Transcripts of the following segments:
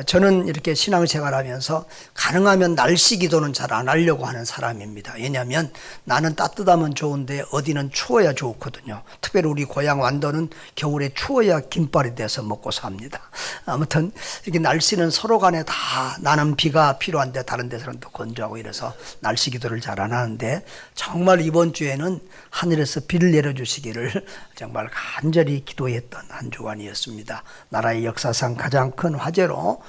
저는 이렇게 신앙생활하면서 가능하면 날씨 기도는 잘 안 하려고 하는 사람입니다. 왜냐하면 나는 따뜻하면 좋은데 어디는 추워야 좋거든요. 특별히 우리 고향 완도는 겨울에 추워야 김발이 돼서 먹고 삽니다. 아무튼 이렇게 날씨는 서로 간에 다 나는 비가 필요한데 다른 데서는 또 건조하고 이래서 날씨 기도를 잘 안 하는데, 정말 이번 주에는 하늘에서 비를 내려주시기를 정말 간절히 기도했던 한 주간이었습니다. 나라의 역사상 가장 큰 화재로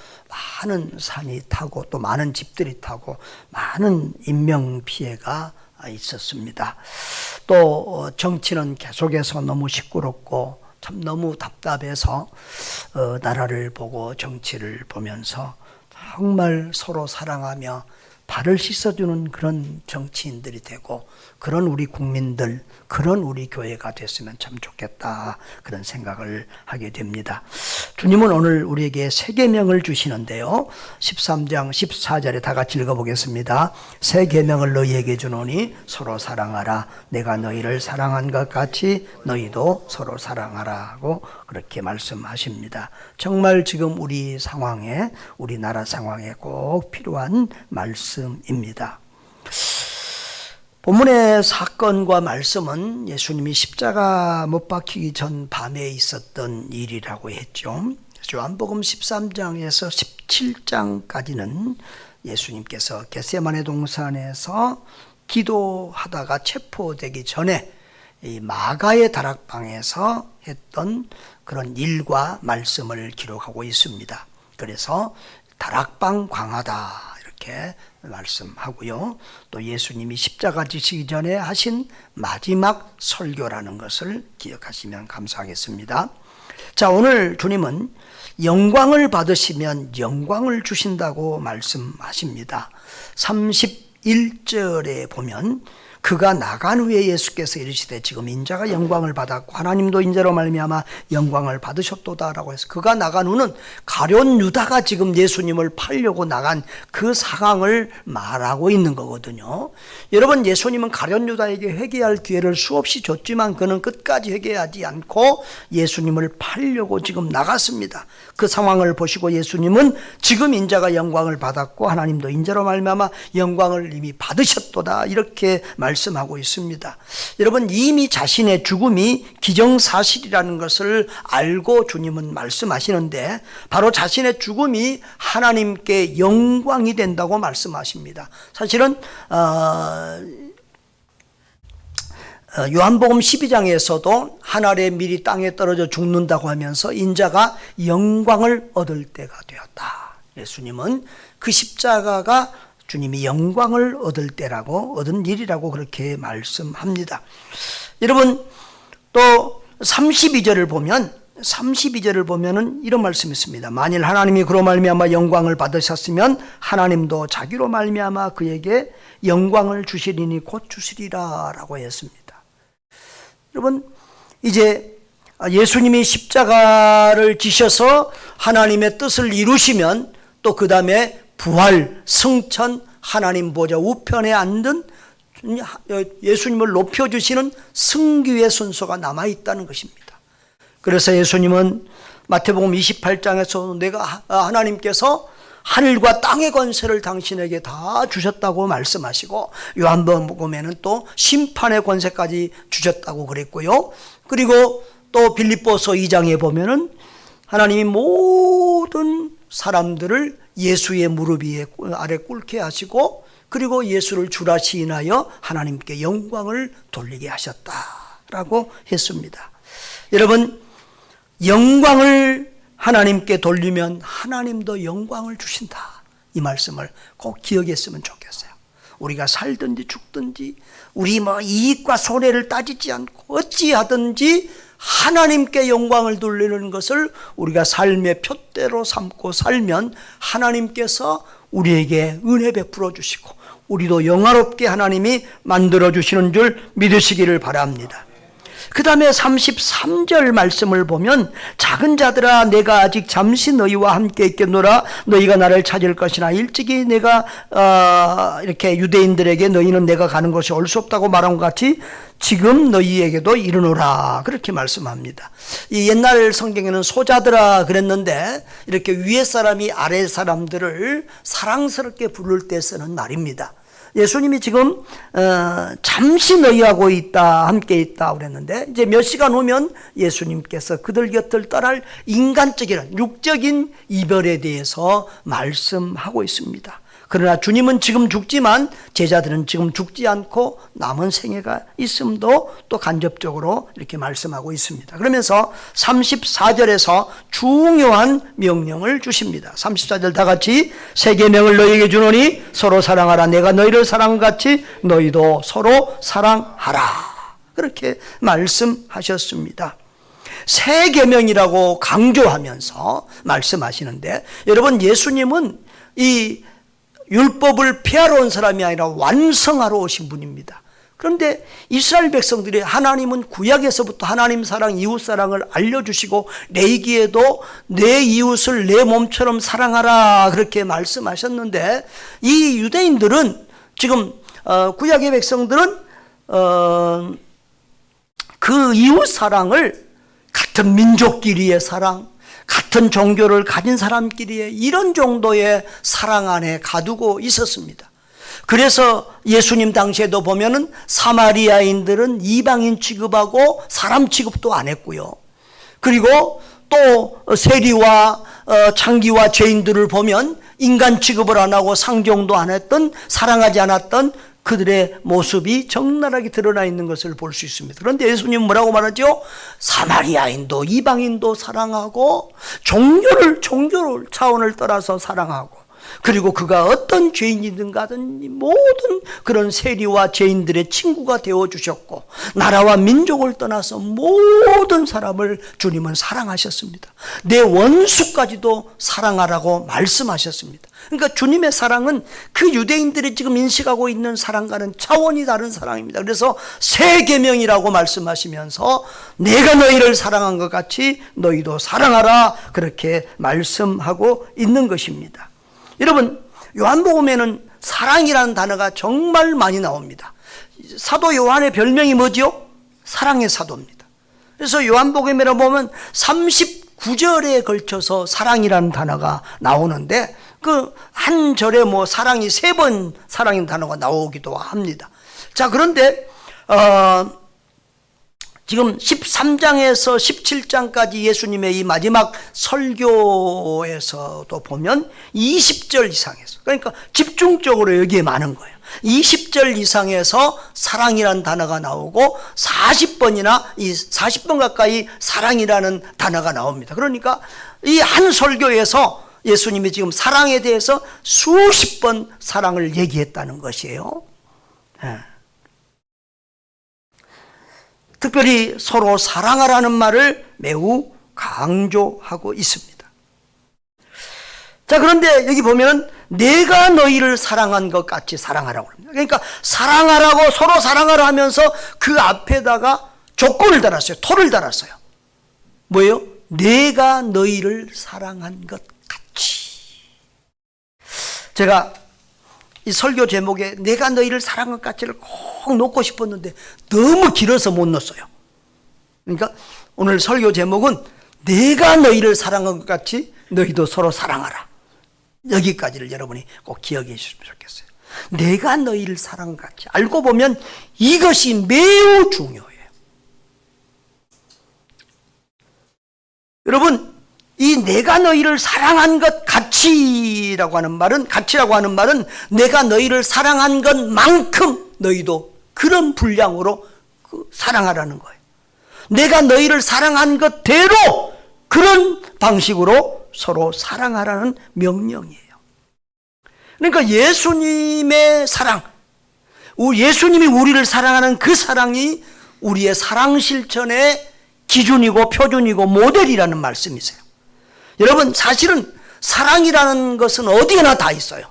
많은 산이 타고 또 많은 집들이 타고 많은 인명 피해가 있었습니다. 또 정치는 계속해서 너무 시끄럽고 참 너무 답답해서 나라를 보고 정치를 보면서 정말 서로 사랑하며 발을 씻어주는 그런 정치인들이 되고 그런 우리 국민들, 그런 우리 교회가 됐으면 참 좋겠다, 그런 생각을 하게 됩니다. 주님은 오늘 우리에게 세 계명을 주시는데요, 13장 14절에 다 같이 읽어보겠습니다. 세 계명을 너희에게 주노니 서로 사랑하라. 내가 너희를 사랑한 것 같이 너희도 서로 사랑하라고 그렇게 말씀하십니다. 정말 지금 우리 상황에, 우리나라 상황에 꼭 필요한 말씀입니다. 본문의 사건과 말씀은 예수님이 십자가 못 박히기 전 밤에 있었던 일이라고 했죠. 요한복음 13장에서 17장까지는 예수님께서 겟세마네 동산에서 기도하다가 체포되기 전에 이 마가의 다락방에서 했던 그런 일과 말씀을 기록하고 있습니다. 그래서 다락방 강화다 이렇게 말씀하고요. 또 예수님이 십자가 지시기 전에 하신 마지막 설교라는 것을 기억하시면 감사하겠습니다. 자, 오늘 주님은 영광을 받으시면 영광을 주신다고 말씀하십니다. 31절에 보면 그가 나간 후에 예수께서 이르시되 지금 인자가 영광을 받았고 하나님도 인자로 말미암아 영광을 받으셨도다라고 해서, 그가 나간 후는 가룟 유다가 지금 예수님을 팔려고 나간 그 상황을 말하고 있는 거거든요. 여러분, 예수님은 가룟 유다에게 회개할 기회를 수없이 줬지만 그는 끝까지 회개하지 않고 예수님을 팔려고 지금 나갔습니다. 그 상황을 보시고 예수님은 지금 인자가 영광을 받았고 하나님도 인자로 말미암아 영광을 이미 받으셨도다 이렇게 말씀하고 있습니다. 여러분, 이미 자신의 죽음이 기정사실이라는 것을 알고 주님은 말씀하시는데, 바로 자신의 죽음이 하나님께 영광이 된다고 말씀하십니다. 사실은 요한복음 12장에서도 하늘의 밀이 땅에 떨어져 죽는다고 하면서 인자가 영광을 얻을 때가 되었다. 예수님은 그 십자가가 주님이 영광을 얻을 때라고, 얻은 일이라고 그렇게 말씀합니다. 여러분, 또 32절을 보면은 이런 말씀이 있습니다. 만일 하나님이 그로 말미암아 영광을 받으셨으면 하나님도 자기로 말미암아 그에게 영광을 주시리니 곧 주시리라라고 했습니다. 여러분, 이제 예수님이 십자가를 지셔서 하나님의 뜻을 이루시면 또 그 다음에 부활, 승천, 하나님 보좌 우편에 앉은 예수님을 높여주시는 승귀의 순서가 남아있다는 것입니다. 그래서 예수님은 마태복음 28장에서 내가 하나님께서 하늘과 땅의 권세를 당신에게 다 주셨다고 말씀하시고, 요한복음에는 또 심판의 권세까지 주셨다고 그랬고요. 그리고 또 빌립보서 2장에 보면은 하나님이 모든 사람들을 예수의 무릎 위에 아래 꿇게 하시고, 그리고 예수를 주라 시인하여 하나님께 영광을 돌리게 하셨다라고 했습니다. 여러분, 영광을 하나님께 돌리면 하나님도 영광을 주신다, 이 말씀을 꼭 기억했으면 좋겠어요. 우리가 살든지 죽든지 우리 이익과 손해를 따지지 않고 어찌하든지 하나님께 영광을 돌리는 것을 우리가 삶의 표대로 삼고 살면 하나님께서 우리에게 은혜 베풀어 주시고 우리도 영화롭게 하나님이 만들어 주시는 줄 믿으시기를 바랍니다. 그 다음에 33절 말씀을 보면 작은 자들아 내가 아직 잠시 너희와 함께 있겠노라 너희가 나를 찾을 것이나 일찍이 내가 이렇게 유대인들에게 너희는 내가 가는 곳이 올 수 없다고 말한 것 같이 지금 너희에게도 이르노라 그렇게 말씀합니다. 이 옛날 성경에는 소자들아 그랬는데 이렇게 위에 사람이 아래 사람들을 사랑스럽게 부를 때 쓰는 말입니다. 예수님이 지금 잠시 너희하고 있다 함께 있다 그랬는데 이제 몇 시간 후면 예수님께서 그들 곁을 떠날 인간적인 육적인 이별에 대해서 말씀하고 있습니다. 그러나 주님은 지금 죽지만 제자들은 지금 죽지 않고 남은 생애가 있음도 또 간접적으로 이렇게 말씀하고 있습니다. 그러면서 34절에서 중요한 명령을 주십니다. 34절 다 같이 새 계명을 너희에게 주노니 서로 사랑하라 내가 너희를 사랑한 같이 너희도 서로 사랑하라 그렇게 말씀하셨습니다. 새 계명이라고 강조하면서 말씀하시는데 여러분 예수님은 이 율법을 폐하러 온 사람이 아니라 완성하러 오신 분입니다. 그런데 이스라엘 백성들이 하나님은 구약에서부터 하나님 사랑, 이웃 사랑을 알려주시고 레위기에도 내 이웃을 내 몸처럼 사랑하라 그렇게 말씀하셨는데 이 유대인들은 지금 구약의 백성들은 그 이웃 사랑을 같은 민족끼리의 사랑, 같은 종교를 가진 사람끼리의 이런 정도의 사랑 안에 가두고 있었습니다. 그래서 예수님 당시에도 보면은 사마리아인들은 이방인 취급하고 사람 취급도 안 했고요. 그리고 또 세리와 창기와 죄인들을 보면 인간 취급을 안 하고 상종도 안 했던 사랑하지 않았던 그들의 모습이 적나라하게 드러나 있는 것을 볼 수 있습니다. 그런데 예수님은 뭐라고 말하죠? 사마리아인도 이방인도 사랑하고 종교를 차원을 떠나서 사랑하고 그리고 그가 어떤 죄인이든 가든 모든 그런 세리와 죄인들의 친구가 되어주셨고 나라와 민족을 떠나서 모든 사람을 주님은 사랑하셨습니다. 내 원수까지도 사랑하라고 말씀하셨습니다. 그러니까 주님의 사랑은 그 유대인들이 지금 인식하고 있는 사랑과는 차원이 다른 사랑입니다. 그래서 새 계명이라고 말씀하시면서 내가 너희를 사랑한 것 같이 너희도 사랑하라 그렇게 말씀하고 있는 것입니다. 여러분 요한복음에는 사랑이라는 단어가 정말 많이 나옵니다. 사도 요한의 별명이 뭐지요? 사랑의 사도입니다. 그래서 요한복음에 보면 39절에 걸쳐서 사랑이라는 단어가 나오는데 그 한 절에 뭐 사랑이 3번 사랑인 단어가 나오기도 합니다. 자, 그런데 지금 13장에서 17장까지 예수님의 이 마지막 설교에서도 보면 20절 이상에서 그러니까 집중적으로 여기에 많은 거예요. 20절 이상에서 사랑이라는 단어가 나오고 40번 가까이 사랑이라는 단어가 나옵니다. 그러니까 이 한 설교에서 예수님이 지금 사랑에 대해서 수십 번 사랑을 얘기했다는 것이에요. 특별히 서로 사랑하라는 말을 매우 강조하고 있습니다. 자, 그런데 여기 보면 내가 너희를 사랑한 것 같이 사랑하라고 합니다. 그러니까 사랑하라고 서로 사랑하라 하면서 그 앞에다가 조건을 달았어요. 토를 달았어요. 뭐예요? 내가 너희를 사랑한 것 같이. 제가 이 설교 제목에 내가 너희를 사랑한 것 같이를 꼭 놓고 싶었는데 너무 길어서 못 넣었어요. 그러니까 오늘 설교 제목은 내가 너희를 사랑한 것 같이 너희도 서로 사랑하라. 여기까지를 여러분이 꼭 기억해 주시면 좋겠어요. 내가 너희를 사랑한 것 같이. 알고 보면 이것이 매우 중요해요. 여러분, 이 내가 너희를 사랑한 것 같이라고 하는 말은 내가 너희를 사랑한 것만큼 너희도 그런 분량으로 사랑하라는 거예요. 내가 너희를 사랑한 것대로 그런 방식으로 서로 사랑하라는 명령이에요. 그러니까 예수님의 사랑, 예수님이 우리를 사랑하는 그 사랑이 우리의 사랑 실천의 기준이고 표준이고 모델이라는 말씀이세요. 여러분, 사실은 사랑이라는 것은 어디에나 다 있어요.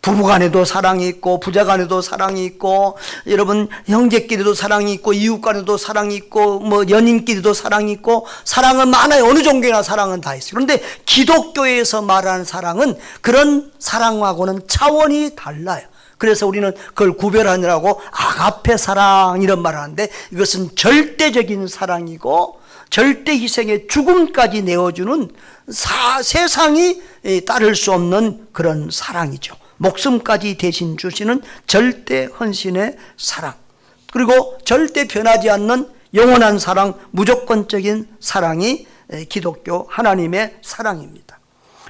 부부간에도 사랑이 있고 부자간에도 사랑이 있고 여러분 형제끼리도 사랑이 있고 이웃간에도 사랑이 있고 뭐 연인끼리도 사랑이 있고 사랑은 많아요. 어느 종교나 사랑은 다 있어요. 그런데 기독교에서 말하는 사랑은 그런 사랑하고는 차원이 달라요. 그래서 우리는 그걸 구별하느라고 아가페 사랑 이런 말을 하는데 이것은 절대적인 사랑이고 절대 희생의 죽음까지 내어주는 세상이 따를 수 없는 그런 사랑이죠. 목숨까지 대신 주시는 절대 헌신의 사랑, 그리고 절대 변하지 않는 영원한 사랑, 무조건적인 사랑이 기독교 하나님의 사랑입니다.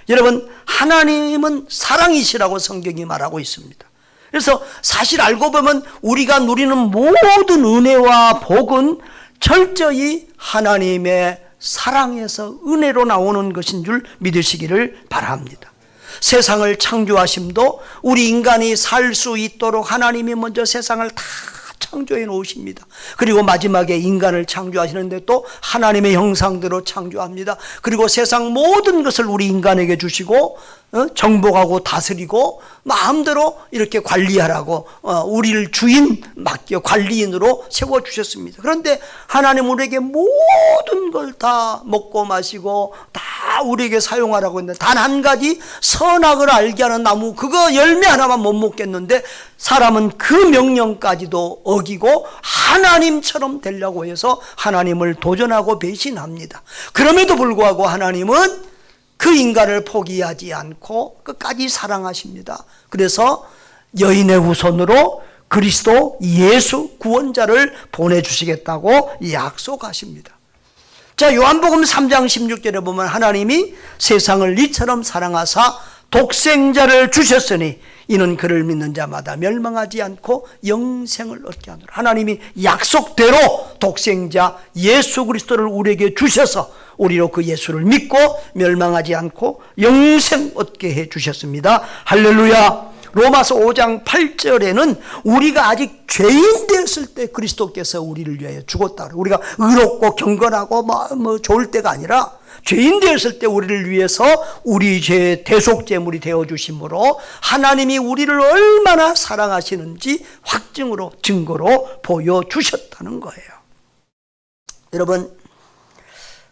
여러분, 하나님은 사랑이시라고 성경이 말하고 있습니다. 그래서 사실 알고 보면 우리가 누리는 모든 은혜와 복은 철저히 하나님의 사랑에서 은혜로 나오는 것인 줄 믿으시기를 바랍니다. 세상을 창조하심도 우리 인간이 살 수 있도록 하나님이 먼저 세상을 다 창조해 놓으십니다. 그리고 마지막에 인간을 창조하시는데 또 하나님의 형상대로 창조합니다. 그리고 세상 모든 것을 우리 인간에게 주시고 정복하고 다스리고 마음대로 이렇게 관리하라고 우리를 주인 맡겨 관리인으로 세워주셨습니다. 그런데 하나님 우리에게 모든 걸 다 먹고 마시고 다 우리에게 사용하라고 했는데 단 한 가지 선악을 알게 하는 나무 그거 열매 하나만 못 먹겠는데 사람은 그 명령까지도 어기고 하나님처럼 되려고 해서 하나님을 도전하고 배신합니다. 그럼에도 불구하고 하나님은 그 인간을 포기하지 않고 끝까지 사랑하십니다. 그래서 여인의 후손으로 그리스도 예수 구원자를 보내주시겠다고 약속하십니다. 자, 요한복음 3장 16절에 보면 하나님이 세상을 이처럼 사랑하사 독생자를 주셨으니 이는 그를 믿는 자마다 멸망하지 않고 영생을 얻게 하노라. 하나님이 약속대로 독생자 예수 그리스도를 우리에게 주셔서 우리로 그 예수를 믿고 멸망하지 않고 영생 얻게 해 주셨습니다. 할렐루야. 로마서 5장 8절에는 우리가 아직 죄인 되었을 때 그리스도께서 우리를 위하여 죽었다. 우리가 의롭고 경건하고 뭐 좋을 때가 아니라 죄인 되었을 때 우리를 위해서 우리 죄의 대속제물이 되어주심으로 하나님이 우리를 얼마나 사랑하시는지 확증으로 증거로 보여주셨다는 거예요. 여러분,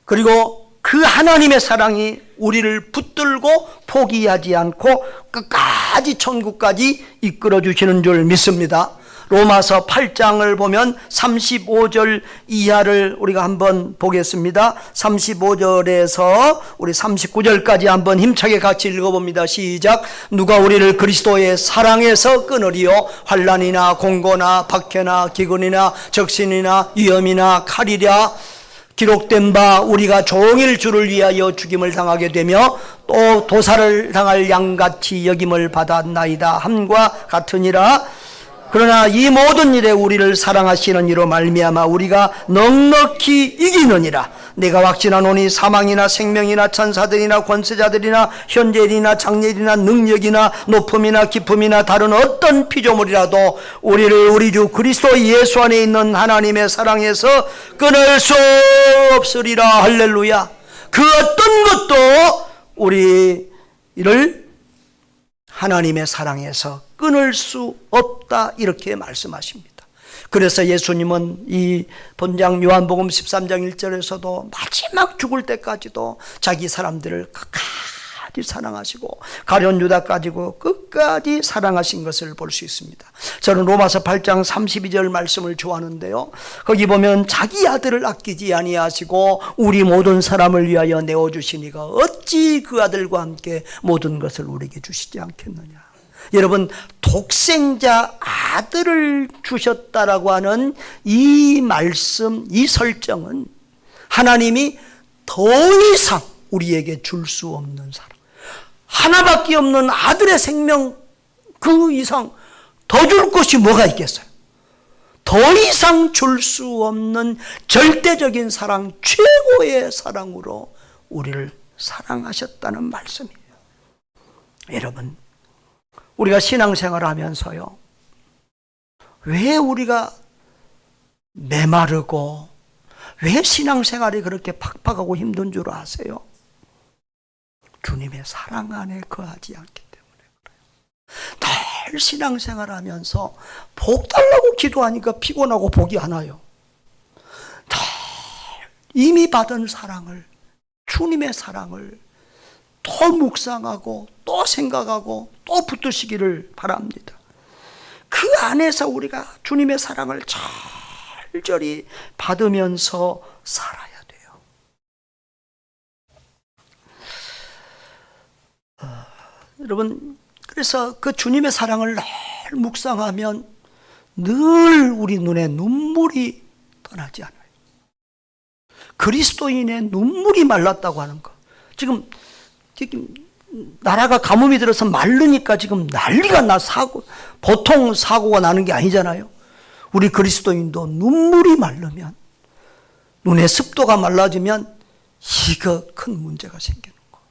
그리고 그 하나님의 사랑이 우리를 붙들고 포기하지 않고 끝까지 천국까지 이끌어 주시는 줄 믿습니다. 로마서 8장을 보면 35절 이하를 우리가 한번 보겠습니다. 35절에서 우리 39절까지 한번 힘차게 같이 읽어봅니다. 시작. 누가 우리를 그리스도의 사랑에서 끊으리요? 환난이나 공고나 박해나 기근이나 적신이나 위험이나 칼이랴. 기록된 바 우리가 종일 주를 위하여 죽임을 당하게 되며 또 도살을 당할 양같이 여김을 받았나이다 함과 같으니라. 그러나 이 모든 일에 우리를 사랑하시는 이로 말미암아 우리가 넉넉히 이기느니라. 내가 확신하노니 사망이나 생명이나 천사들이나 권세자들이나 현재일이나 장래일이나 능력이나 높음이나 깊음이나 다른 어떤 피조물이라도 우리를 우리 주 그리스도 예수 안에 있는 하나님의 사랑에서 끊을 수 없으리라. 할렐루야. 그 어떤 것도 우리를 하나님의 사랑에서 끊을 수 없다 이렇게 말씀하십니다. 그래서 예수님은 이 본장 요한복음 13장 1절에서도 마지막 죽을 때까지도 자기 사람들을 끝까지 사랑하시고 가룟 유다까지도 끝까지 사랑하신 것을 볼 수 있습니다. 저는 로마서 8장 32절 말씀을 좋아하는데요. 거기 보면 자기 아들을 아끼지 아니하시고 우리 모든 사람을 위하여 내어주시니가 어찌 그 아들과 함께 모든 것을 우리에게 주시지 않겠느냐. 여러분, 독생자 아들을 주셨다라고 하는 이 말씀, 이 설정은 하나님이 더 이상 우리에게 줄 수 없는 사랑, 하나밖에 없는 아들의 생명 그 이상 더 줄 것이 뭐가 있겠어요? 더 이상 줄 수 없는 절대적인 사랑, 최고의 사랑으로 우리를 사랑하셨다는 말씀이에요. 여러분, 우리가 신앙생활을 하면서요, 왜 우리가 메마르고 왜 신앙생활이 그렇게 팍팍하고 힘든 줄 아세요? 주님의 사랑 안에 거하지 않기 때문에 그래요. 신앙생활 하면서 복 달라고 기도하니까 피곤하고 복이 안 와요. 다 이미 받은 사랑을, 주님의 사랑을 또 묵상하고 또 생각하고 또 붙드시기를 바랍니다. 그 안에서 우리가 주님의 사랑을 절절히 받으면서 살아야 돼요. 여러분, 그래서 그 주님의 사랑을 늘 묵상하면 늘 우리 눈에 눈물이 떠나지 않아요. 그리스도인의 눈물이 말랐다고 하는 거. 지금 나라가 가뭄이 들어서 마르니까 지금 난리가 나, 보통 사고가 나는 게 아니잖아요. 우리 그리스도인도 눈물이 마르면, 눈의 습도가 말라지면 이거 큰 문제가 생기는 거예요.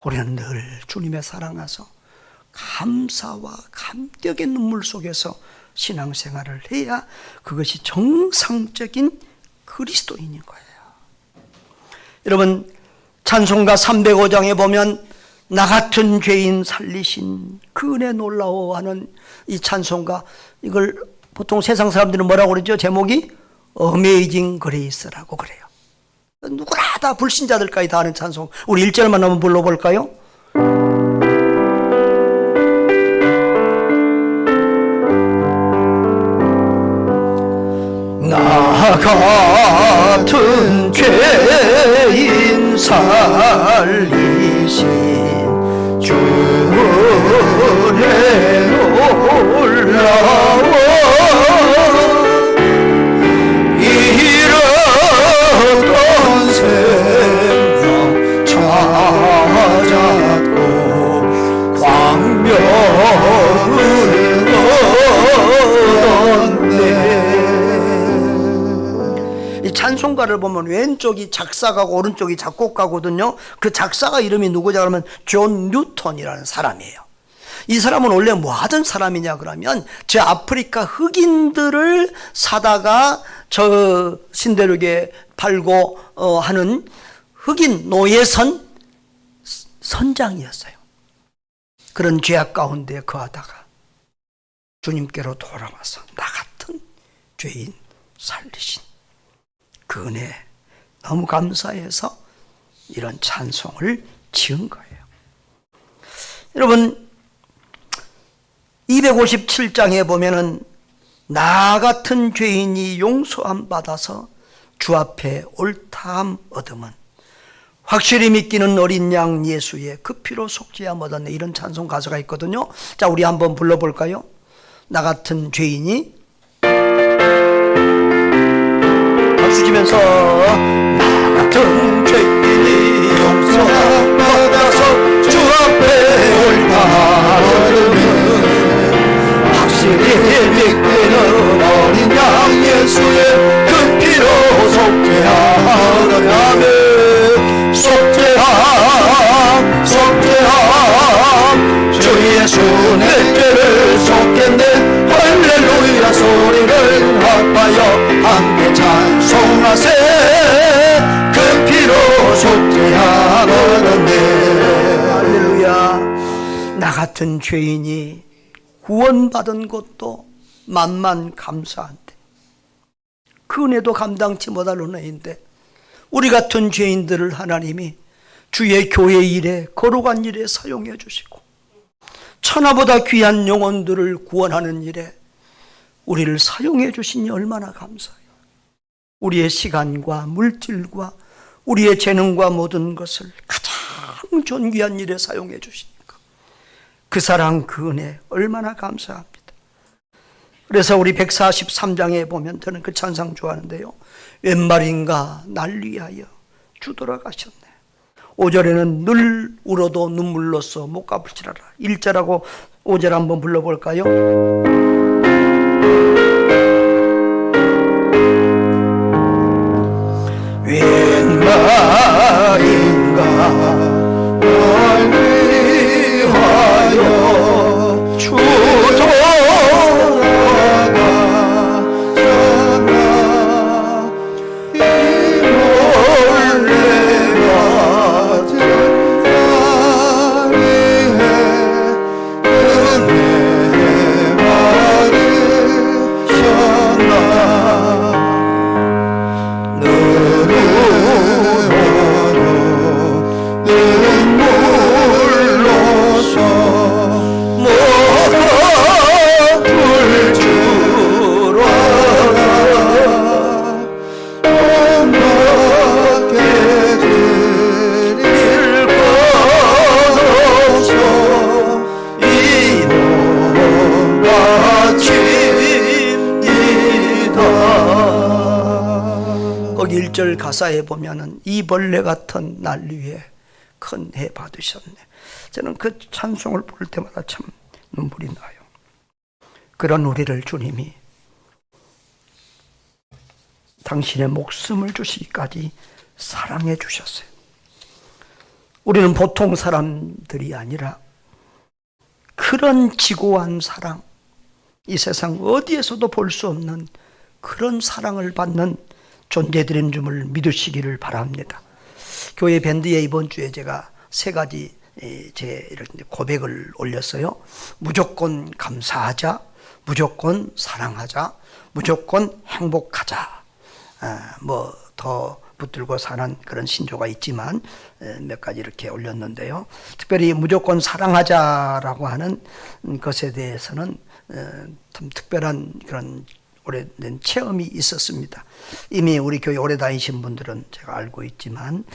우리는 늘 주님의 사랑하서 감사와 감격의 눈물 속에서 신앙생활을 해야 그것이 정상적인 그리스도인인 거예요. 여러분, 찬송가 305장에 보면 나 같은 죄인 살리신 그 은혜 놀라워하는 이 찬송가, 이걸 보통 세상 사람들은 뭐라고 그러죠? 제목이 어메이징 그레이스라고 그래요. 누구나 다 불신자들까지 다 아는 찬송. 우리 1절만 한번 불러볼까요? 나 같은 죄인 살리신 주 은혜 놀라워 잃었던 생명 찾았고 광명을 얻었네. 이 찬송가를 보면 왼쪽이 작사가고 오른쪽이 작곡가거든요. 그 작사가 이름이 누구냐 그러면 존 뉴턴이라는 사람이에요. 이 사람은 원래 뭐 하던 사람이냐 그러면 저 아프리카 흑인들을 사다가 저 신대륙에 팔고 하는 흑인 노예선 선장이었어요. 그런 죄악 가운데 거하다가 주님께로 돌아와서 나 같은 죄인 살리신 그 은혜 너무 감사해서 이런 찬송을 지은 거예요. 여러분, 257장에 보면은 나 같은 죄인이 용서함 받아서 주 앞에 옳다함 얻음은 확실히 믿기는 어린 양 예수의 그 피로 속죄함 얻었네. 이런 찬송 가사가 있거든요. 자, 우리 한번 불러볼까요? 나 같은 죄인이 박수 치면서 나 같은 죄인이 용서함 받아서 주 앞에 옳다 얻음은 확실히 믿기는 어린 양 예수의 그 피로 속죄하느냐며 속죄함 주 예수 내 죄를 속했네 할렐루야 소리를 합하여 함께 찬송하세 그 피로 속죄하느네. 할렐루야. 나 같은 죄인이 구원받은 것도 만만 감사한데 그 은혜도 감당치 못할 은혜인데 우리 같은 죄인들을 하나님이 주의 교회 일에 거룩한 일에 사용해 주시고 천하보다 귀한 영혼들을 구원하는 일에 우리를 사용해 주시니 얼마나 감사해요. 우리의 시간과 물질과 우리의 재능과 모든 것을 가장 존귀한 일에 사용해 주시니까 그 사랑 그 은혜 얼마나 감사합니다. 그래서 우리 143장에 보면 저는 그 찬상 좋아하는데요. 웬 말인가 날 위하여 주 돌아가셨네. 5절에는 늘 울어도 눈물로써 못 갚을지라라. 1절하고 5절 한번 불러볼까요? 웬 말인가 날 위하여 주 돌아가셨나 1절 가사에 보면은 이 벌레 같은 날 위에 큰 해 받으셨네. 저는 그 찬송을 부를 때마다 참 눈물이 나요. 그런 우리를 주님이 당신의 목숨을 주시기까지 사랑해 주셨어요. 우리는 보통 사람들이 아니라 그런 지고한 사랑, 이 세상 어디에서도 볼 수 없는 그런 사랑을 받는 존재들인 줄을 믿으시기를 바랍니다. 교회 밴드에 이번 주에 제가 3가지 제 고백을 올렸어요. 무조건 감사하자, 무조건 사랑하자, 무조건 행복하자. 뭐 더 붙들고 사는 그런 신조가 있지만 몇 가지 이렇게 올렸는데요. 특별히 무조건 사랑하자라고 하는 것에 대해서는 참 특별한 그런 오래된 체험이 있었습니다. 이미 우리 교회 오래 다니신 분들은 제가 알고 있지만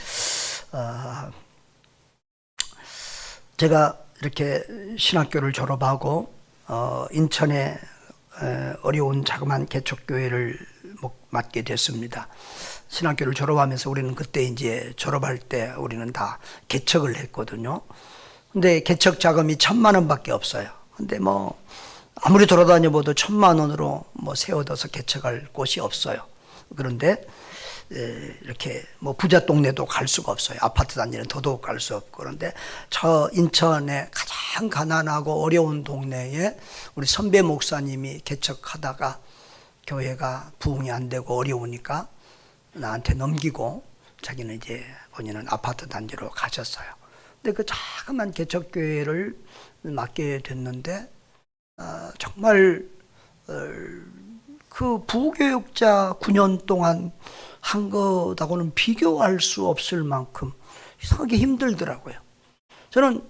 제가 이렇게 신학교를 졸업하고 인천에 어려운 자그마한 개척교회를 맡게 됐습니다. 신학교를 졸업하면서 우리는 그때 이제 졸업할 때 우리는 다 개척을 했거든요. 근데 개척 자금이 1,000만 원밖에 없어요. 근데 뭐 아무리 돌아다녀 봐도 1,000만 원으로 뭐 새 얻어서 개척할 곳이 없어요. 그런데 이렇게 뭐 부자 동네도 갈 수가 없어요. 아파트 단지는 더더욱 갈 수 없고. 그런데 저 인천의 가장 가난하고 어려운 동네에 우리 선배 목사님이 개척하다가 교회가 부흥이 안 되고 어려우니까 나한테 넘기고 자기는 이제 본인은 아파트 단지로 가셨어요. 근데 그 자그만 개척교회를 맡게 됐는데 정말 그 부교육자 9년 동안 한 것하고는 비교할 수 없을 만큼 이상하게 힘들더라고요. 저는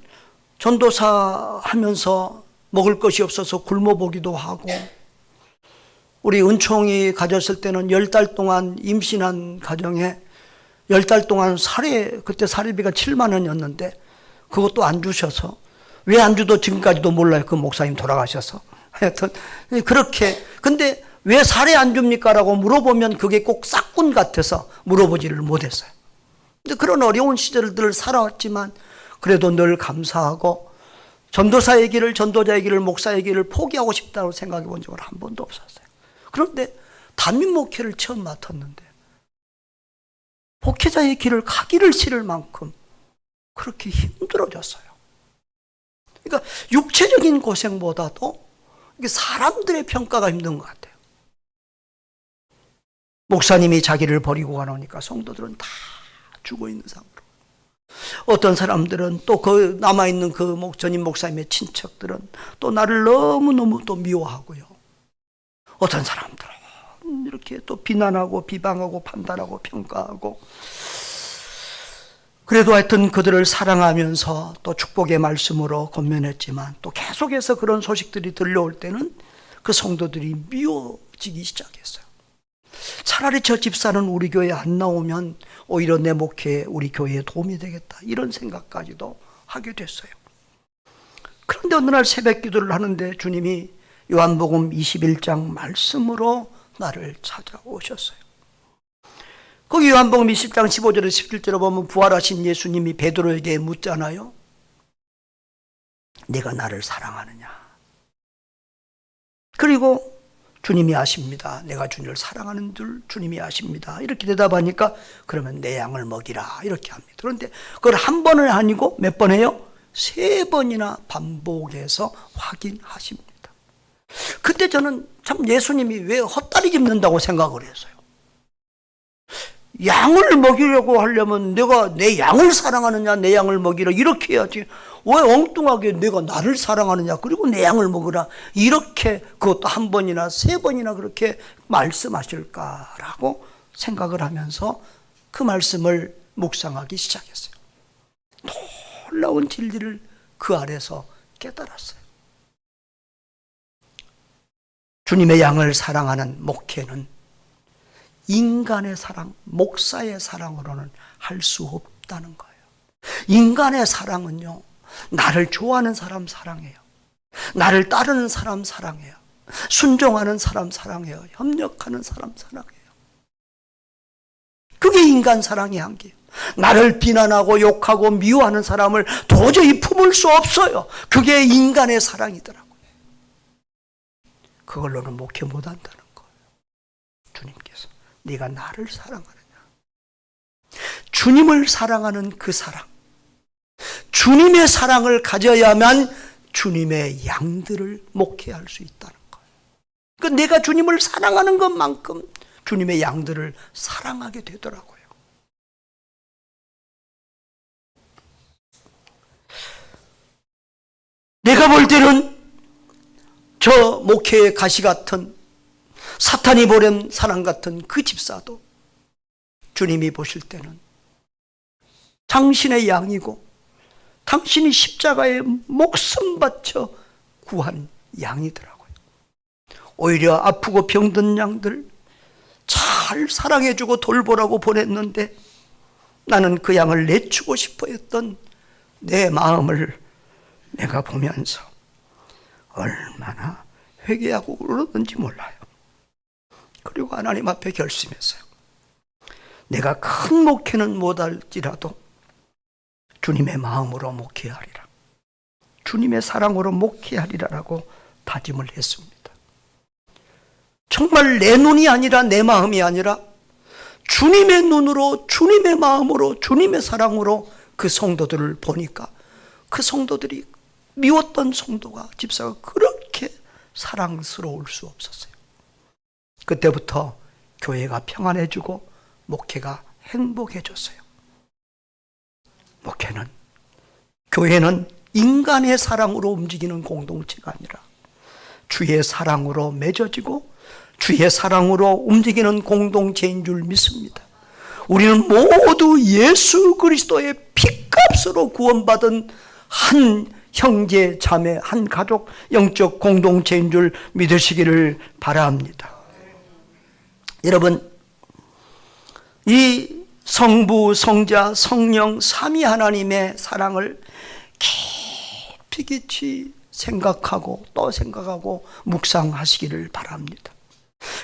전도사 하면서 먹을 것이 없어서 굶어보기도 하고, 우리 은총이 가졌을 때는 10달 동안 임신한 가정에 10달 동안 그때 사례비가 7만 원이었는데 그것도 안 주셔서, 왜 안 주도 지금까지도 몰라요. 그 목사님 돌아가셔서. 하여튼 그렇게. 근데 왜 사례 안 줍니까? 라고 물어보면 그게 꼭 싹군 같아서 물어보지를 못했어요. 근데 그런 어려운 시절들을 살아왔지만 그래도 늘 감사하고, 전도사의 길을, 전도자의 길을, 목사의 길을 포기하고 싶다고 생각해 본 적은 한 번도 없었어요. 그런데 단임 목회를 처음 맡았는데 목회자의 길을 가기를 싫을 만큼 그렇게 힘들어졌어요. 그러니까 육체적인 고생보다도 이게 사람들의 평가가 힘든 것 같아요. 목사님이 자기를 버리고 가놓으니까 성도들은 다 죽어 있는 상태로, 어떤 사람들은 또 그 남아있는 그 전임 목사님의 친척들은 또 나를 너무너무 또 미워하고요. 어떤 사람들은 이렇게 또 비난하고 비방하고 판단하고 평가하고. 그래도 하여튼 그들을 사랑하면서 또 축복의 말씀으로 권면했지만, 또 계속해서 그런 소식들이 들려올 때는 그 성도들이 미워지기 시작했어요. 차라리 저 집사는 우리 교회에 안 나오면 오히려 내 목회에, 우리 교회에 도움이 되겠다, 이런 생각까지도 하게 됐어요. 그런데 어느 날 새벽 기도를 하는데 주님이 요한복음 21장 말씀으로 나를 찾아오셨어요. 거기 요한복음 20장 15절에서 17절에 보면 부활하신 예수님이 베드로에게 묻잖아요. 네가 나를 사랑하느냐? 그리고 주님이 아십니다. 내가 주님을 사랑하는 줄 주님이 아십니다. 이렇게 대답하니까 그러면 내 양을 먹이라, 이렇게 합니다. 그런데 그걸 한 번을 아니고 몇 번 해요? 3번이나 반복해서 확인하십니다. 그때 저는 참 예수님이 왜 헛다리 짚는다고 생각을 했어요. 양을 먹이려고 하려면 내가 내 양을 사랑하느냐, 내 양을 먹이라, 이렇게 해야지. 왜 엉뚱하게 내가 나를 사랑하느냐, 그리고 내 양을 먹으라, 이렇게 그것도 한 번이나 3번이나 그렇게 말씀하실까라고 생각을 하면서 그 말씀을 묵상하기 시작했어요. 놀라운 진리를 그 안에서 깨달았어요. 주님의 양을 사랑하는 목회는 인간의 사랑, 목사의 사랑으로는 할 수 없다는 거예요. 인간의 사랑은요, 나를 좋아하는 사람 사랑해요. 나를 따르는 사람 사랑해요. 순종하는 사람 사랑해요. 협력하는 사람 사랑해요. 그게 인간 사랑의 한계예요. 나를 비난하고 욕하고 미워하는 사람을 도저히 품을 수 없어요. 그게 인간의 사랑이더라고요. 그걸로는 목회 못한다는 거예요. 주님께서 네가 나를 사랑하느냐. 주님을 사랑하는 그 사랑, 주님의 사랑을 가져야만 주님의 양들을 목회할 수 있다는 거예요. 그러니까 내가 주님을 사랑하는 것만큼 주님의 양들을 사랑하게 되더라고요. 내가 볼 때는 저 목회의 가시 같은 사탄이 보낸 사람 같은 그 집사도 주님이 보실 때는 당신의 양이고 당신이 십자가에 목숨 바쳐 구한 양이더라고요. 오히려 아프고 병든 양들 잘 사랑해주고 돌보라고 보냈는데 나는 그 양을 내주고 싶어 했던 내 마음을 내가 보면서 얼마나 회개하고 울었는지 몰라요. 그리고 하나님 앞에 결심했어요. 내가 큰 목회는 못할지라도 주님의 마음으로 목회하리라, 주님의 사랑으로 목회하리라라고 다짐을 했습니다. 정말 내 눈이 아니라 내 마음이 아니라 주님의 눈으로 주님의 마음으로 주님의 사랑으로 그 성도들을 보니까 그 성도들이 미웠던 성도가 집사가 그렇게 사랑스러울 수 없었어요. 그때부터 교회가 평안해지고 목회가 행복해졌어요. 목회는, 교회는 인간의 사랑으로 움직이는 공동체가 아니라 주의 사랑으로 맺어지고 주의 사랑으로 움직이는 공동체인 줄 믿습니다. 우리는 모두 예수 그리스도의 피값으로 구원받은 한 형제, 자매, 한 가족, 영적 공동체인 줄 믿으시기를 바랍니다. 여러분, 이 성부, 성자, 성령, 삼위 하나님의 사랑을 깊이 생각하고 또 생각하고 묵상하시기를 바랍니다.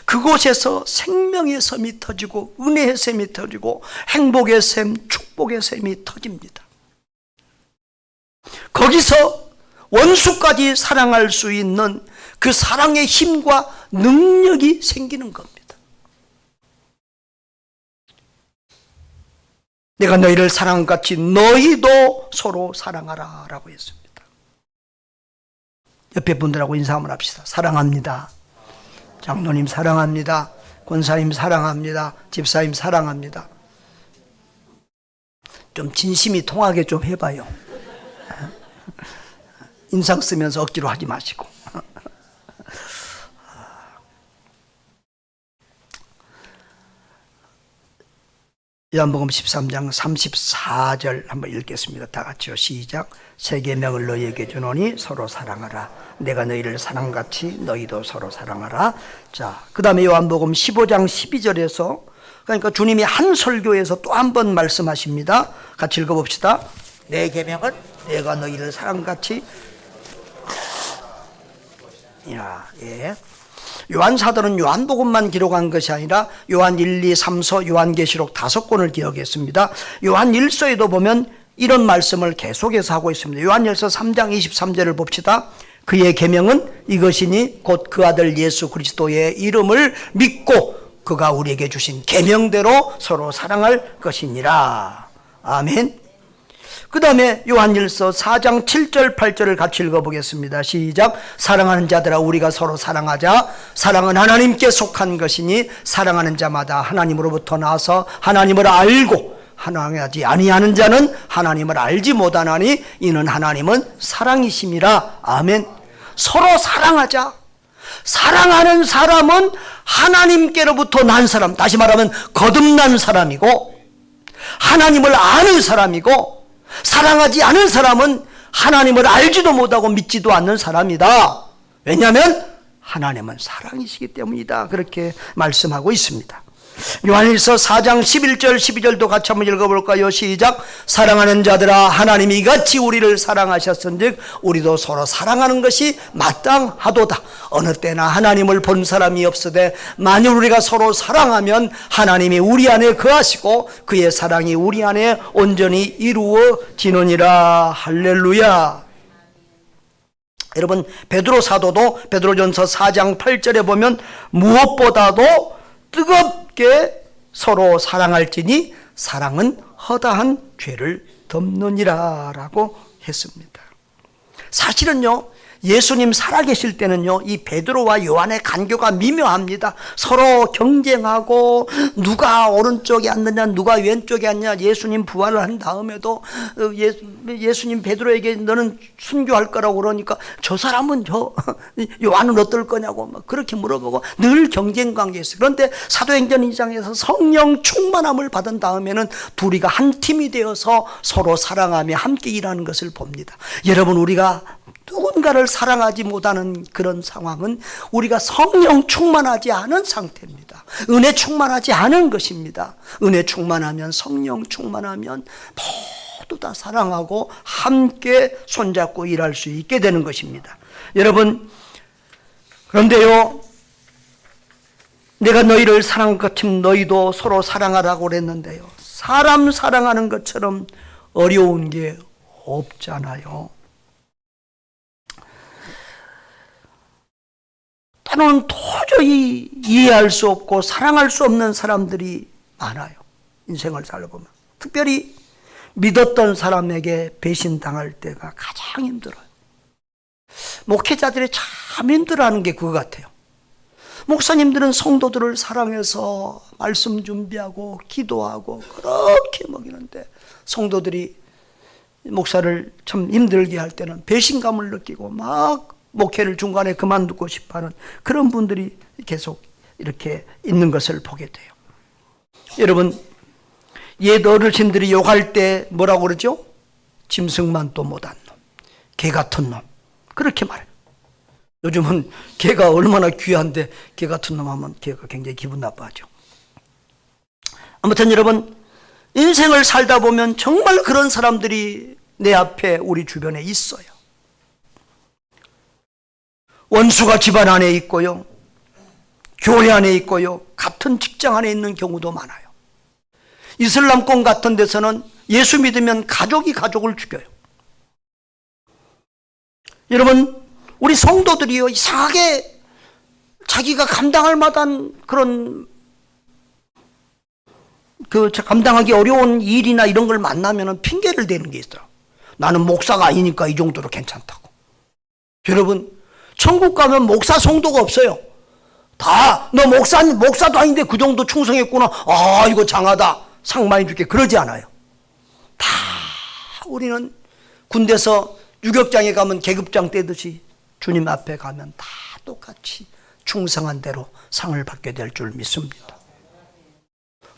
그곳에서 생명의 샘이 터지고 은혜의 샘이 터지고 행복의 샘, 축복의 샘이 터집니다. 거기서 원수까지 사랑할 수 있는 그 사랑의 힘과 능력이 생기는 겁니다. 내가 너희를 사랑같이 너희도 서로 사랑하라 라고 했습니다. 옆에 분들하고 인사 한번 합시다. 사랑합니다. 장로님 사랑합니다. 권사님 사랑합니다. 집사님 사랑합니다. 좀 진심이 통하게 좀 해봐요. 인상 쓰면서 억지로 하지 마시고. 요한복음 13장 34절 한번 읽겠습니다. 다 같이요. 시작. 새 계명을 너희에게 주노니 서로 사랑하라. 내가 너희를 사랑같이 너희도 서로 사랑하라. 자, 그 다음에 요한복음 15장 12절에서, 그러니까 주님이 한 설교에서 또 한 번 말씀하십니다. 같이 읽어봅시다. 내 계명은 내가 너희를 사랑같이. 예. 요한 사도는 요한복음만 기록한 것이 아니라 요한 1, 2, 3서, 요한계시록 5권을 기록했습니다. 요한 1서에도 보면 이런 말씀을 계속해서 하고 있습니다. 요한일서 3장 23절을 봅시다. 그의 계명은 이것이니 곧 그 아들 예수 그리스도의 이름을 믿고 그가 우리에게 주신 계명대로 서로 사랑할 것이니라. 아멘. 그 다음에 요한일서 4장 7절 8절을 같이 읽어보겠습니다. 시작. 사랑하는 자들아 우리가 서로 사랑하자. 사랑은 하나님께 속한 것이니 사랑하는 자마다 하나님으로부터 나서 하나님을 알고 사랑하지 아니하는 자는 하나님을 알지 못하나니 이는 하나님은 사랑이심이라. 아멘. 서로 사랑하자. 사랑하는 사람은 하나님께로부터 난 사람, 다시 말하면 거듭난 사람이고 하나님을 아는 사람이고, 사랑하지 않은 사람은 하나님을 알지도 못하고 믿지도 않는 사람이다. 왜냐하면 하나님은 사랑이시기 때문이다. 그렇게 말씀하고 있습니다. 요한일서 4장 11절 12절도 같이 한번 읽어볼까요? 시작. 사랑하는 자들아, 하나님이 이같이 우리를 사랑하셨은즉 우리도 서로 사랑하는 것이 마땅하도다. 어느 때나 하나님을 본 사람이 없으되 만일 우리가 서로 사랑하면 하나님이 우리 안에 거하시고 그의 사랑이 우리 안에 온전히 이루어지느니라. 할렐루야. 여러분, 베드로 사도도 베드로전서 4장 8절에 보면 무엇보다도 뜨겁게 서로 사랑할지니 사랑은 허다한 죄를 덮느니라 라고 했습니다. 사실은요, 예수님 살아계실 때는요, 이 베드로와 요한의 간교가 미묘합니다. 서로 경쟁하고 누가 오른쪽에 앉느냐 누가 왼쪽에 앉냐. 예수님 부활을 한 다음에도 예수님 베드로에게 너는 순교할 거라고 그러니까 저 사람은 요한은 어떨 거냐고 막 그렇게 물어보고 늘 경쟁 관계였어요. 그런데 사도행전 2장에서 성령 충만함을 받은 다음에는 둘이가 한 팀이 되어서 서로 사랑하며 함께 일하는 것을 봅니다. 여러분, 우리가 누군가를 사랑하지 못하는 그런 상황은 우리가 성령 충만하지 않은 상태입니다. 은혜 충만하지 않은 것입니다. 은혜 충만하면, 성령 충만하면 모두 다 사랑하고 함께 손잡고 일할 수 있게 되는 것입니다. 여러분, 그런데요, 내가 너희를 사랑한 것처럼 너희도 서로 사랑하라고 그랬는데요, 사람 사랑하는 것처럼 어려운 게 없잖아요. 때로는 도저히 이해할 수 없고 사랑할 수 없는 사람들이 많아요. 인생을 살아보면. 특별히 믿었던 사람에게 배신당할 때가 가장 힘들어요. 목회자들이 참 힘들어하는 게 그거 같아요. 목사님들은 성도들을 사랑해서 말씀 준비하고 기도하고 그렇게 먹이는데 성도들이 목사를 참 힘들게 할 때는 배신감을 느끼고 막 목회를 중간에 그만두고 싶어하는 그런 분들이 계속 이렇게 있는 것을 보게 돼요. 여러분, 옛 어르신들이 욕할 때 뭐라고 그러죠? 짐승만 또 못한 놈, 개 같은 놈, 그렇게 말해요. 요즘은 개가 얼마나 귀한데 개 같은 놈 하면 개가 굉장히 기분 나빠하죠. 아무튼 여러분, 인생을 살다 보면 정말 그런 사람들이 내 앞에 우리 주변에 있어요. 원수가 집안 안에 있고요, 교회 안에 있고요, 같은 직장 안에 있는 경우도 많아요. 이슬람권 같은 데서는 예수 믿으면 가족이 가족을 죽여요. 여러분, 우리 성도들이요, 이상하게 자기가 감당할 만한 그런 감당하기 어려운 일이나 이런 걸 만나면 핑계를 대는 게 있어요. 나는 목사가 아니니까 이 정도로 괜찮다고. 여러분, 천국 가면 목사 성도가 없어요. 다 너 목사도 아닌데 그 정도 충성했구나, 아 이거 장하다, 상 많이 줄게, 그러지 않아요. 다 우리는 군대에서 유격장에 가면 계급장 떼듯이 주님 앞에 가면 다 똑같이 충성한 대로 상을 받게 될 줄 믿습니다.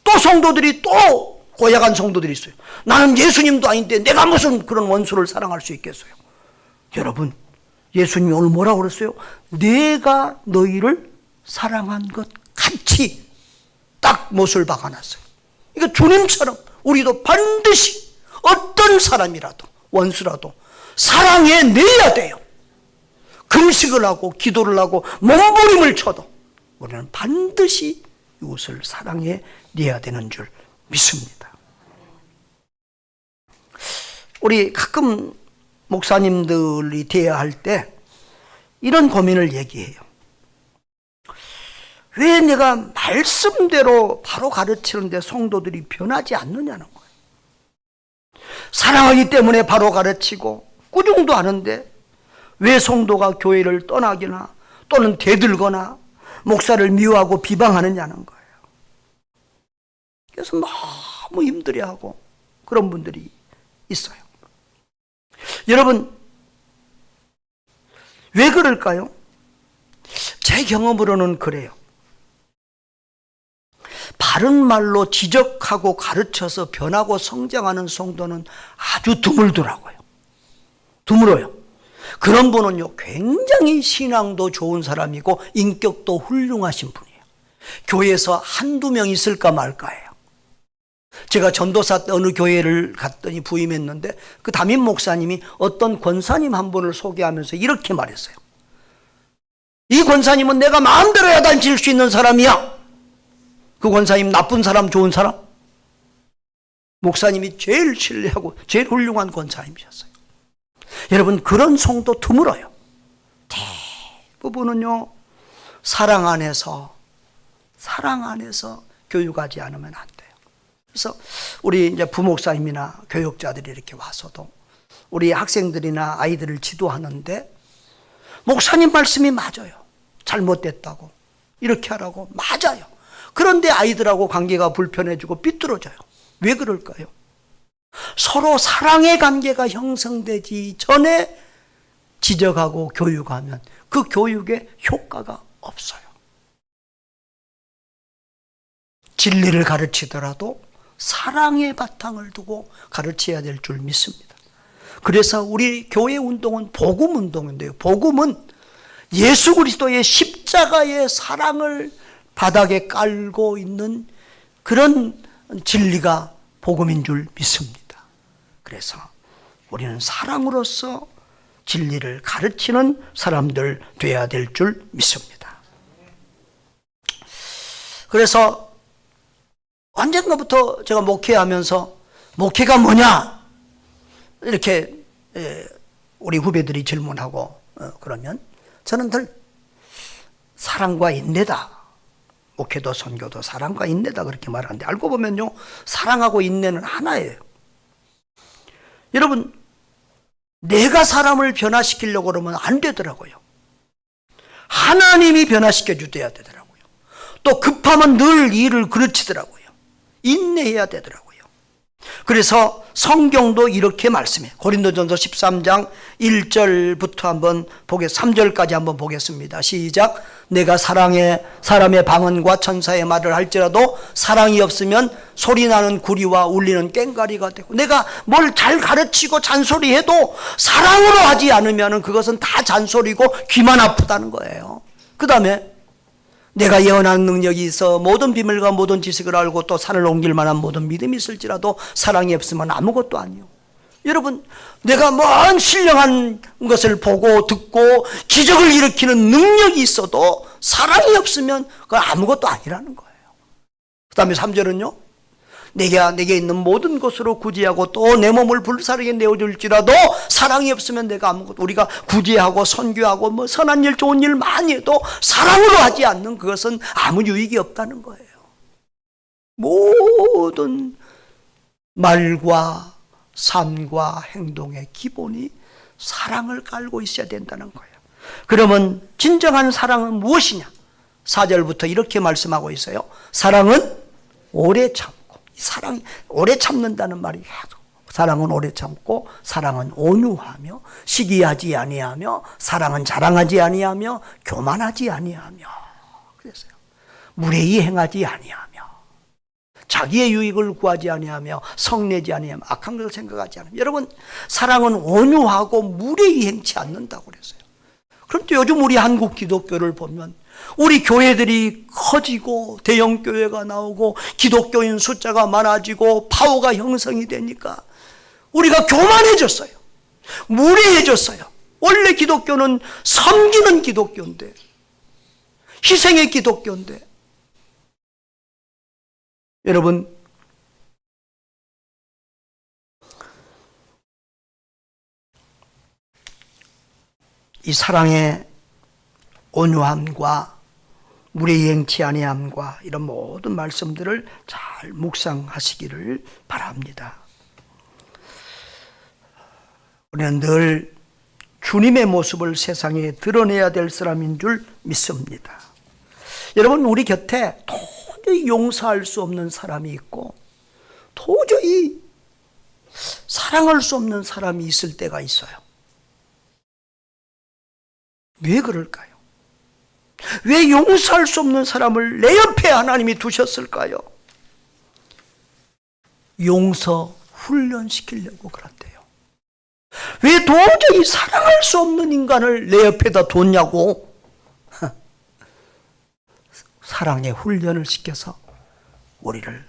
또 성도들이 또 고약한 성도들이 있어요. 나는 예수님도 아닌데 내가 무슨 그런 원수를 사랑할 수 있겠어요. 여러분, 예수님이 오늘 뭐라고 그랬어요? 내가 너희를 사랑한 것 같이 딱 못을 박아놨어요. 그러니까 주님처럼 우리도 반드시 어떤 사람이라도 원수라도 사랑해내야 돼요. 금식을 하고 기도를 하고 몸부림을 쳐도 우리는 반드시 이웃을 사랑해내야 되는 줄 믿습니다. 우리 가끔 목사님들이 대화할 때 이런 고민을 얘기해요. 왜 내가 말씀대로 바로 가르치는데 성도들이 변하지 않느냐는 거예요. 사랑하기 때문에 바로 가르치고 꾸중도 하는데 왜 성도가 교회를 떠나거나 또는 대들거나 목사를 미워하고 비방하느냐는 거예요. 그래서 너무 힘들어하고 그런 분들이 있어요. 여러분, 왜 그럴까요? 제 경험으로는 그래요. 바른 말로 지적하고 가르쳐서 변하고 성장하는 성도는 아주 드물더라고요. 드물어요. 그런 분은요, 굉장히 신앙도 좋은 사람이고 인격도 훌륭하신 분이에요. 교회에서 한두 명 있을까 말까예요. 제가 전도사 때 어느 교회를 갔더니 부임했는데 그 담임 목사님이 어떤 권사님 한 분을 소개하면서 이렇게 말했어요. 이 권사님은 내가 마음대로 야단칠 수 있는 사람이야. 그 권사님 나쁜 사람, 좋은 사람? 목사님이 제일 신뢰하고 제일 훌륭한 권사님이셨어요. 여러분, 그런 성도 드물어요. 대부분은요, 사랑 안에서 교육하지 않으면 안 돼요. 그래서 우리 이제 부목사님이나 교육자들이 이렇게 와서도 우리 학생들이나 아이들을 지도하는데 목사님 말씀이 맞아요. 잘못됐다고. 이렇게 하라고. 맞아요. 그런데 아이들하고 관계가 불편해지고 삐뚤어져요. 왜 그럴까요? 서로 사랑의 관계가 형성되지 전에 지적하고 교육하면 그 교육에 효과가 없어요. 진리를 가르치더라도 사랑의 바탕을 두고 가르쳐야 될 줄 믿습니다. 그래서 우리 교회 운동은 복음 운동인데요. 복음은 예수 그리스도의 십자가의 사랑을 바닥에 깔고 있는 그런 진리가 복음인 줄 믿습니다. 그래서 우리는 사랑으로서 진리를 가르치는 사람들 되어야 될 줄 믿습니다. 그래서 언젠가부터 제가 목회하면서 목회가 뭐냐? 이렇게 우리 후배들이 질문하고 그러면 저는 늘 사랑과 인내다. 목회도 선교도 사랑과 인내다 그렇게 말하는데 알고 보면요, 사랑하고 인내는 하나예요. 여러분, 내가 사람을 변화시키려고 그러면 안 되더라고요. 하나님이 변화시켜 주셔야 되더라고요. 또 급하면 늘 일을 그르치더라고요. 인내해야 되더라고요. 그래서 성경도 이렇게 말씀해요. 고린도전서 13장 1절부터 한번 3절까지 한번 보겠습니다. 시작. 내가 사람의 방언과 천사의 말을 할지라도 사랑이 없으면 소리나는 구리와 울리는 꽹과리가 되고, 내가 뭘 잘 가르치고 잔소리해도 사랑으로 하지 않으면 그것은 다 잔소리고 귀만 아프다는 거예요. 그 다음에 내가 예언하는 능력이 있어 모든 비밀과 모든 지식을 알고 또 산을 옮길 만한 모든 믿음이 있을지라도 사랑이 없으면 아무것도 아니요. 여러분, 내가 먼 신령한 것을 보고 듣고 기적을 일으키는 능력이 있어도 사랑이 없으면 그건 아무것도 아니라는 거예요. 그 다음에 3절은요. 내게 있는 모든 것으로 구제하고 또 내 몸을 불사르게 내어줄지라도 사랑이 없으면 내가 아무것도, 우리가 구제하고 선교하고 뭐 선한 일 좋은 일 많이 해도 사랑으로 하지 않는 그것은 아무 유익이 없다는 거예요. 모든 말과 삶과 행동의 기본이 사랑을 깔고 있어야 된다는 거예요. 그러면 진정한 사랑은 무엇이냐? 4절부터 이렇게 말씀하고 있어요. 사랑은 오래 참고. 사랑이 오래 참는다는 말이 계속. 사랑은 오래 참고, 사랑은 온유하며, 시기하지 아니하며, 사랑은 자랑하지 아니하며, 교만하지 아니하며. 그랬어요. 무례히 행하지 아니하며, 자기의 유익을 구하지 아니하며, 성내지 아니하며, 악한 것을 생각하지 않으며. 여러분, 사랑은 온유하고 무례히 행치 않는다고 그랬어요. 그런데 요즘 우리 한국 기독교를 보면 우리 교회들이 커지고 대형 교회가 나오고 기독교인 숫자가 많아지고 파워가 형성이 되니까 우리가 교만해졌어요. 무례해졌어요. 원래 기독교는 섬기는 기독교인데, 희생의 기독교인데. 여러분, 이 사랑의 온유함과 무례히 행치 아니함과 이런 모든 말씀들을 잘 묵상하시기를 바랍니다. 우리는 늘 주님의 모습을 세상에 드러내야 될 사람인 줄 믿습니다. 여러분, 우리 곁에 도저히 용서할 수 없는 사람이 있고 도저히 사랑할 수 없는 사람이 있을 때가 있어요. 왜 그럴까요? 왜 용서할 수 없는 사람을 내 옆에 하나님이 두셨을까요? 용서 훈련시키려고 그런데요. 왜 도저히 사랑할 수 없는 인간을 내 옆에다 뒀냐고? 사랑의 훈련을 시켜서 우리를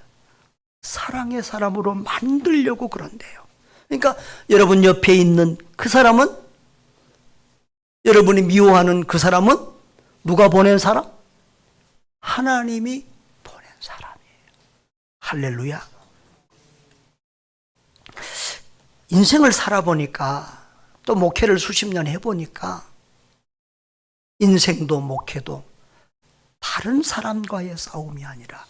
사랑의 사람으로 만들려고 그런대요. 그러니까 여러분 옆에 있는 그 사람은, 여러분이 미워하는 그 사람은 누가 보낸 사람? 하나님이 보낸 사람이에요. 할렐루야. 인생을 살아보니까, 또 목회를 수십 년 해보니까 인생도 목회도 다른 사람과의 싸움이 아니라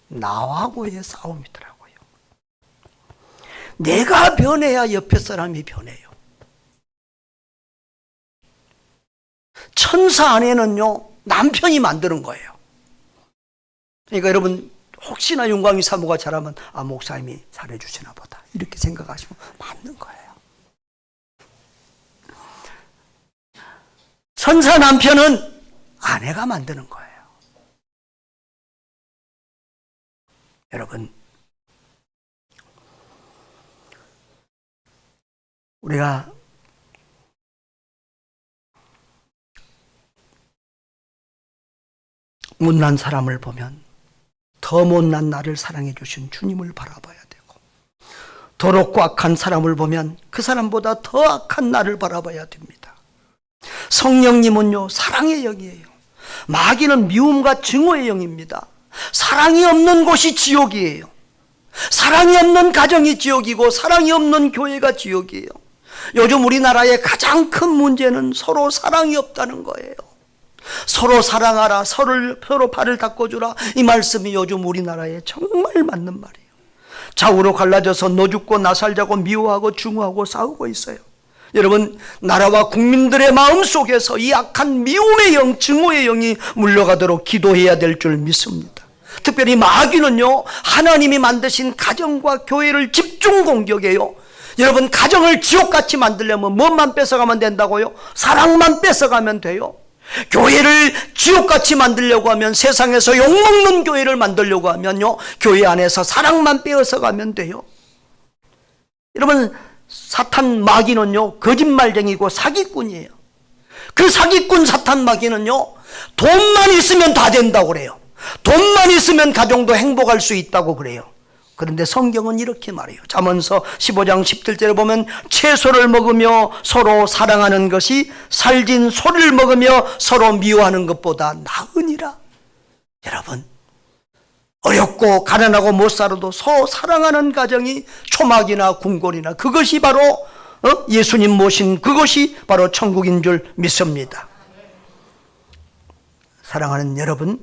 나하고의 싸움이더라고요. 내가 변해야 옆에 사람이 변해요. 천사 안에는요, 남편이 만드는 거예요. 그러니까 여러분, 혹시나 윤광희 사모가 잘하면, 아, 목사님이 잘해주시나 보다, 이렇게 생각하시면 맞는 거예요. 천사 남편은 아내가 만드는 거예요. 여러분, 우리가 못난 사람을 보면 더 못난 나를 사랑해 주신 주님을 바라봐야 되고, 더럽고 악한 사람을 보면 그 사람보다 더 악한 나를 바라봐야 됩니다. 성령님은요, 사랑의 영이에요. 마귀는 미움과 증오의 영입니다. 사랑이 없는 곳이 지옥이에요. 사랑이 없는 가정이 지옥이고 사랑이 없는 교회가 지옥이에요. 요즘 우리나라의 가장 큰 문제는 서로 사랑이 없다는 거예요. 서로 사랑하라, 서로 발을 닦아주라, 이 말씀이 요즘 우리나라에 정말 맞는 말이에요. 좌우로 갈라져서 너 죽고 나 살자고 미워하고 증오하고 싸우고 있어요. 여러분, 나라와 국민들의 마음 속에서 이 악한 미움의 영, 증오의 영이 물러가도록 기도해야 될 줄 믿습니다. 특별히 마귀는요, 하나님이 만드신 가정과 교회를 집중 공격해요. 여러분, 가정을 지옥같이 만들려면 뭐만 뺏어가면 된다고요? 사랑만 뺏어가면 돼요. 교회를 지옥같이 만들려고 하면, 세상에서 욕먹는 교회를 만들려고 하면요, 교회 안에서 사랑만 빼앗아가면 돼요. 여러분, 사탄 마귀는요, 거짓말쟁이고 사기꾼이에요. 그 사기꾼 사탄 마귀는요, 돈만 있으면 다 된다고 그래요. 돈만 있으면 가정도 행복할 수 있다고 그래요. 그런데 성경은 이렇게 말해요. 잠언서 15장 17절에 보면, 채소를 먹으며 서로 사랑하는 것이 살진 소를 먹으며 서로 미워하는 것보다 나으니라. 여러분, 어렵고 가난하고 못 살아도 서로 사랑하는 가정이 초막이나 궁궐이나, 그것이 바로 예수님 모신 그것이 바로 천국인 줄 믿습니다. 사랑하는 여러분,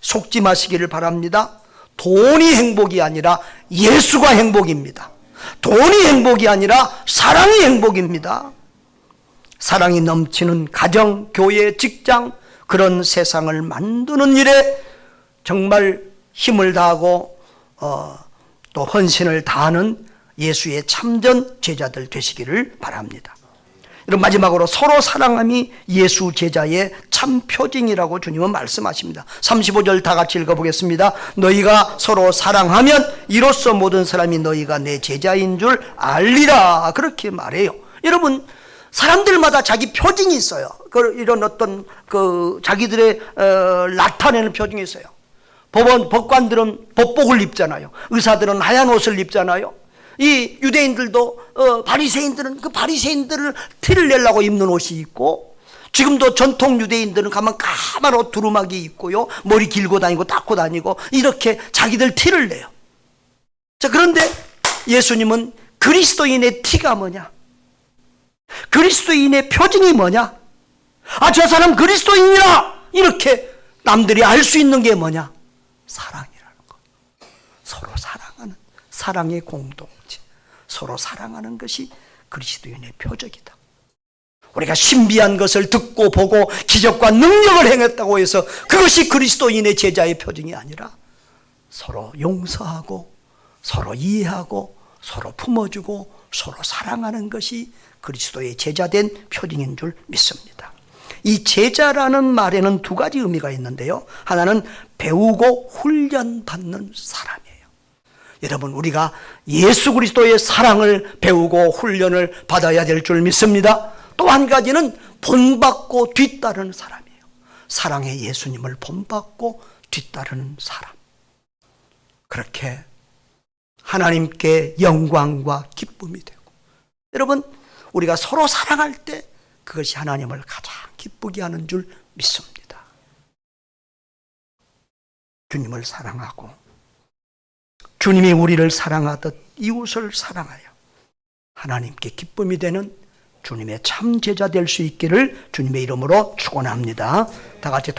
속지 마시기를 바랍니다. 돈이 행복이 아니라 예수가 행복입니다. 돈이 행복이 아니라 사랑이 행복입니다. 사랑이 넘치는 가정, 교회, 직장, 그런 세상을 만드는 일에 정말 힘을 다하고 또 헌신을 다하는 예수의 참전 제자들 되시기를 바랍니다. 여러분, 마지막으로 서로 사랑함이 예수 제자의 참 표징이라고 주님은 말씀하십니다. 35절 다 같이 읽어보겠습니다. 너희가 서로 사랑하면 이로써 모든 사람이 너희가 내 제자인 줄 알리라, 그렇게 말해요. 여러분, 사람들마다 자기 표징이 있어요. 이런 어떤 자기들의 나타내는 표징이 있어요. 법관들은 법복을 입잖아요. 의사들은 하얀 옷을 입잖아요. 이 유대인들도 바리새인들은 그 바리새인들을 티를 내려고 입는 옷이 있고, 지금도 전통 유대인들은 가만 까만 옷 두루마기 입고요, 머리 길고 다니고 닦고 다니고 이렇게 자기들 티를 내요. 자, 그런데 예수님은 그리스도인의 티가 뭐냐? 그리스도인의 표징이 뭐냐? 아, 저 사람 그리스도인이라 이렇게 남들이 알 수 있는 게 뭐냐? 사랑이라는 것. 서로 사랑하는 사랑의 공동체, 서로 사랑하는 것이 그리스도인의 표적이다. 우리가 신비한 것을 듣고 보고 기적과 능력을 행했다고 해서 그것이 그리스도인의 제자의 표징이 아니라, 서로 용서하고 서로 이해하고 서로 품어주고 서로 사랑하는 것이 그리스도의 제자된 표징인 줄 믿습니다. 이 제자라는 말에는 두 가지 의미가 있는데요, 하나는 배우고 훈련받는 사람이에요. 여러분, 우리가 예수 그리스도의 사랑을 배우고 훈련을 받아야 될 줄 믿습니다. 또 한 가지는 본받고 뒤따르는 사람이에요. 사랑의 예수님을 본받고 뒤따르는 사람. 그렇게 하나님께 영광과 기쁨이 되고, 여러분, 우리가 서로 사랑할 때 그것이 하나님을 가장 기쁘게 하는 줄 믿습니다. 주님을 사랑하고 주님이 우리를 사랑하듯 이웃을 사랑하여 하나님께 기쁨이 되는 주님의 참 제자 될 수 있기를 주님의 이름으로 축원합니다. 다 같이